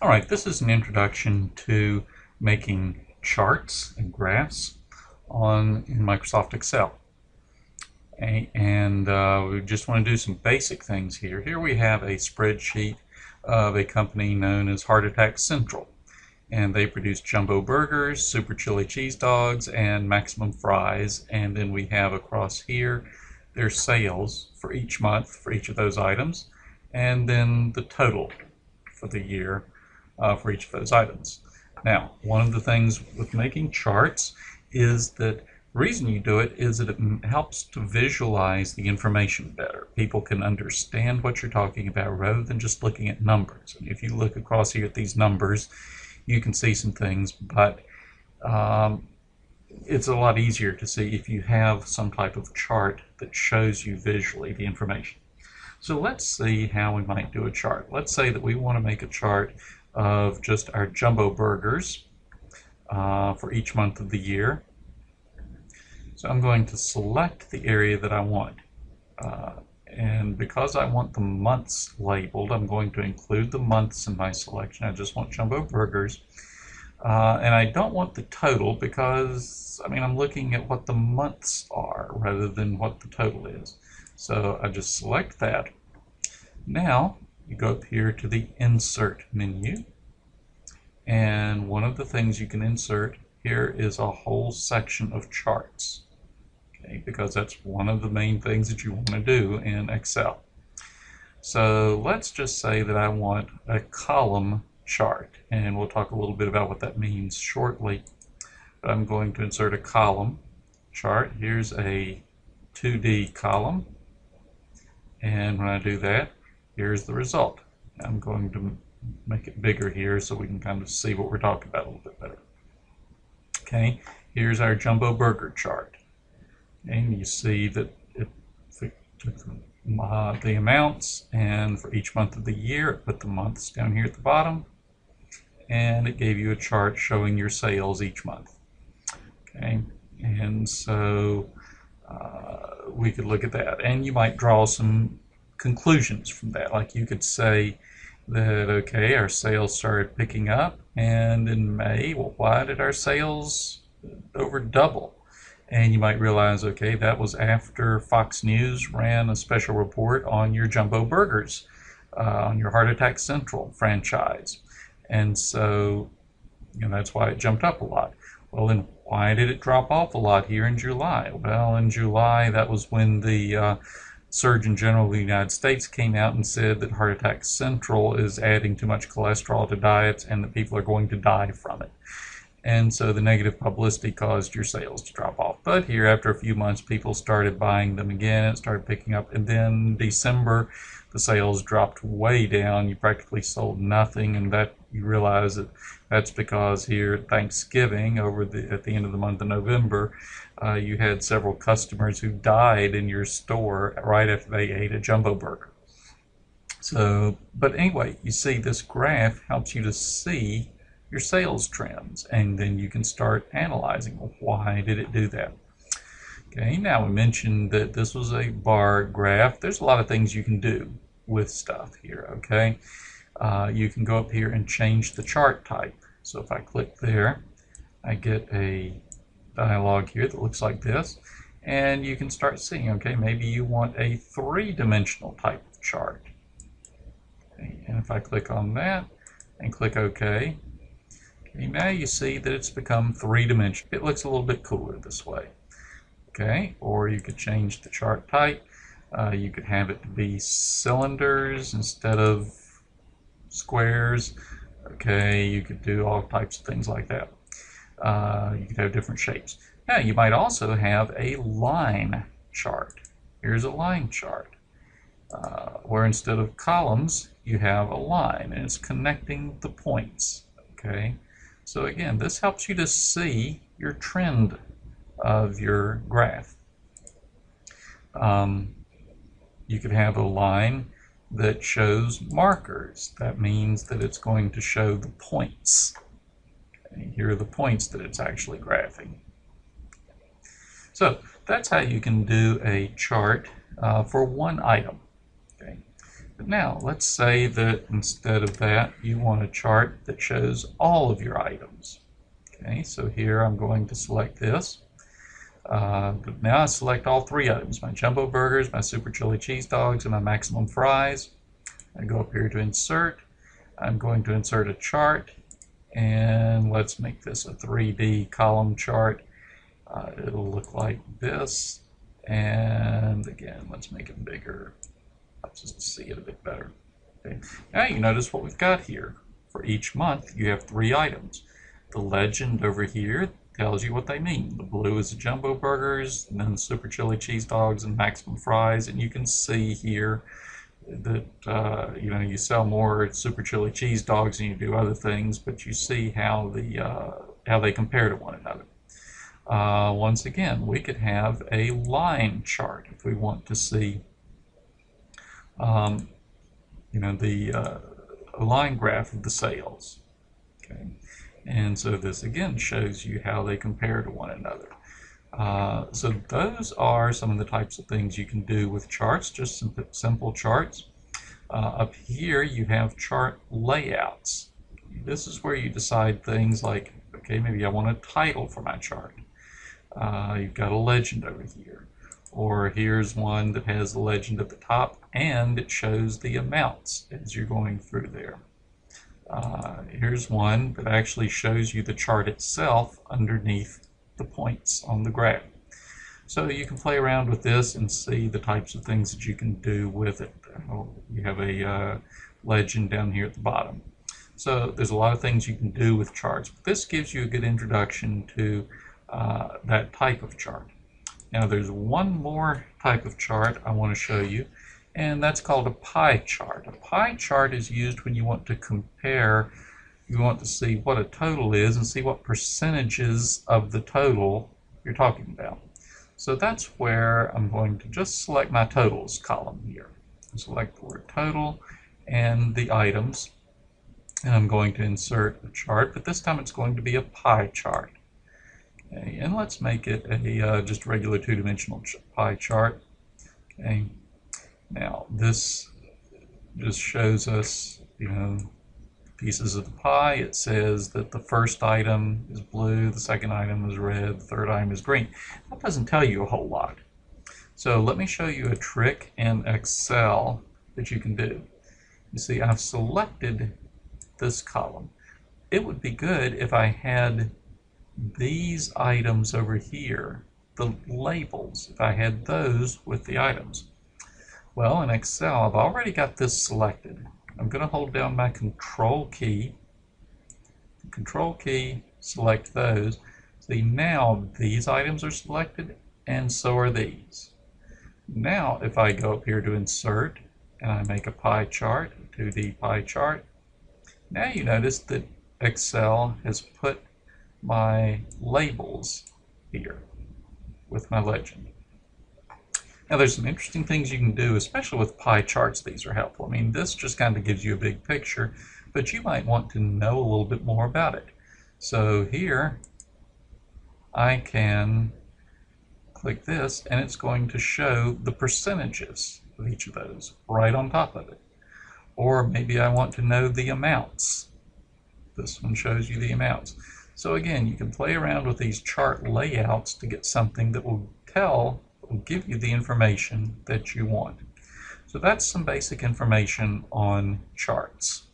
All right, this is an introduction to making charts and graphs in Microsoft Excel. And we just want to do some basic things here. Here we have a spreadsheet of a company known as Heart Attack Central. And they produce jumbo burgers, super chili cheese dogs, and maximum fries. And then we have across here their sales for each month for each of those items, and then the total for the year for each of those items. Now, one of the things with making charts is that the reason you do it is that it helps to visualize the information better. People can understand what you're talking about rather than just looking at numbers. And if you look across here at these numbers, you can see some things, but it's a lot easier to see if you have some type of chart that shows you visually the information. So let's see how we might do a chart. Let's say that we want to make a chart of just our jumbo burgers for each month of the year. So I'm going to select the area that I want. And because I want the months labeled, I'm going to include the months in my selection. I just want jumbo burgers. And I don't want the total because, I'm looking at what the months are rather than what the total is. So I just select that. Now you go up here to the Insert menu. And one of the things you can insert here is a whole section of charts. Okay, because that's one of the main things that you want to do in Excel. So let's just say that I want a column chart, and we'll talk a little bit about what that means shortly. But I'm going to insert a column chart. Here's a 2D column, and when I do that, here's the result. I'm going to make it bigger here so we can kind of see what we're talking about a little bit better. Okay, here's our jumbo burger chart. And you see that it took the amounts, and for each month of the year, it put the months down here at the bottom, and it gave you a chart showing your sales each month. Okay, and so we could look at that, and you might draw some conclusions from that. Like you could say that, okay, our sales started picking up, and in May, well, why did our sales over double? And you might realize, okay, that was after Fox News ran a special report on your jumbo burgers, on your Heart Attack Central franchise. And so, that's why it jumped up a lot. Well, then why did it drop off a lot here in July? Well, in July, that was when the Surgeon General of the United States came out and said that Heart Attack Central is adding too much cholesterol to diets and that people are going to die from it. And so the negative publicity caused your sales to drop off. But here, after a few months, people started buying them again. It started picking up. And then December, the sales dropped way down. You practically sold nothing. And that you realize that that's because here at Thanksgiving, at the end of the month of November, you had several customers who died in your store right after they ate a jumbo burger. So, but anyway, you see this graph helps you to see your sales trends, and then you can start analyzing, well, why did it do that? Okay, now we mentioned that this was a bar graph. There's a lot of things you can do with stuff here, okay? You can go up here and change the chart type. So if I click there, I get a dialog here that looks like this, and you can start seeing, okay, maybe you want a three-dimensional type of chart. Okay, and if I click on that and click OK, now you see that it's become three-dimensional. It looks a little bit cooler this way. Okay, or you could change the chart type. You could have it to be cylinders instead of squares. Okay, you could do all types of things like that. You could have different shapes. Now you might also have a line chart. Here's a line chart where instead of columns you have a line, and it's connecting the points. Okay. So again, this helps you to see your trend of your graph. You could have a line that shows markers. That means that it's going to show the points. Okay, here are the points that it's actually graphing. So that's how you can do a chart for one item. Okay. But now, let's say that instead of that, you want a chart that shows all of your items. Okay, so here I'm going to select this. But now I select all 3 items, my jumbo burgers, my super chili cheese dogs, and my maximum fries. I go up here to insert. I'm going to insert a chart, and let's make this a 3D column chart. It'll look like this, and again, let's make it bigger. Let's just see it a bit better. Okay. Now you notice what we've got here. For each month, you have 3 items. The legend over here tells you what they mean. The blue is the jumbo burgers, and then the super chili cheese dogs and maximum fries, and you can see here that you sell more super chili cheese dogs than you do other things, but you see how they compare to one another. Once again, we could have a line chart if we want to see a line graph of the sales. Okay, and so this again shows you how they compare to one another. So those are some of the types of things you can do with charts, just simple charts. Up here you have chart layouts. This is where you decide things like, okay, maybe I want a title for my chart. You've got a legend over here. Or here's one that has the legend at the top, and it shows the amounts as you're going through there. Here's one that actually shows you the chart itself underneath the points on the graph. So you can play around with this and see the types of things that you can do with it. You have a legend down here at the bottom. So there's a lot of things you can do with charts, but this gives you a good introduction to that type of chart. Now there's one more type of chart I want to show you, and that's called a pie chart. A pie chart is used when you want to compare, you want to see what a total is and see what percentages of the total you're talking about. So that's where I'm going to just select my totals column here. Select the word total and the items, and I'm going to insert a chart, but this time it's going to be a pie chart. Okay, and let's make it a just a regular 2-dimensional pie chart. Okay, now this just shows us, pieces of the pie. It says that the first item is blue, the second item is red, the third item is green. That doesn't tell you a whole lot. So let me show you a trick in Excel that you can do. You see, I've selected this column. It would be good if I had these items over here, the labels, if I had those with the items. Well, in Excel, I've already got this selected. I'm going to hold down my Control key, select those. See, now these items are selected, and so are these. Now, if I go up here to Insert, and I make a pie chart, a 2D pie chart, now you notice that Excel has put my labels here with my legend. Now there's some interesting things you can do, especially with pie charts. These are helpful. I mean, this just kind of gives you a big picture, but you might want to know a little bit more about it. So here I can click this, and it's going to show the percentages of each of those right on top of it. Or maybe I want to know the amounts. This one shows you the amounts. So again, you can play around with these chart layouts to get something that will give you the information that you want. So that's some basic information on charts.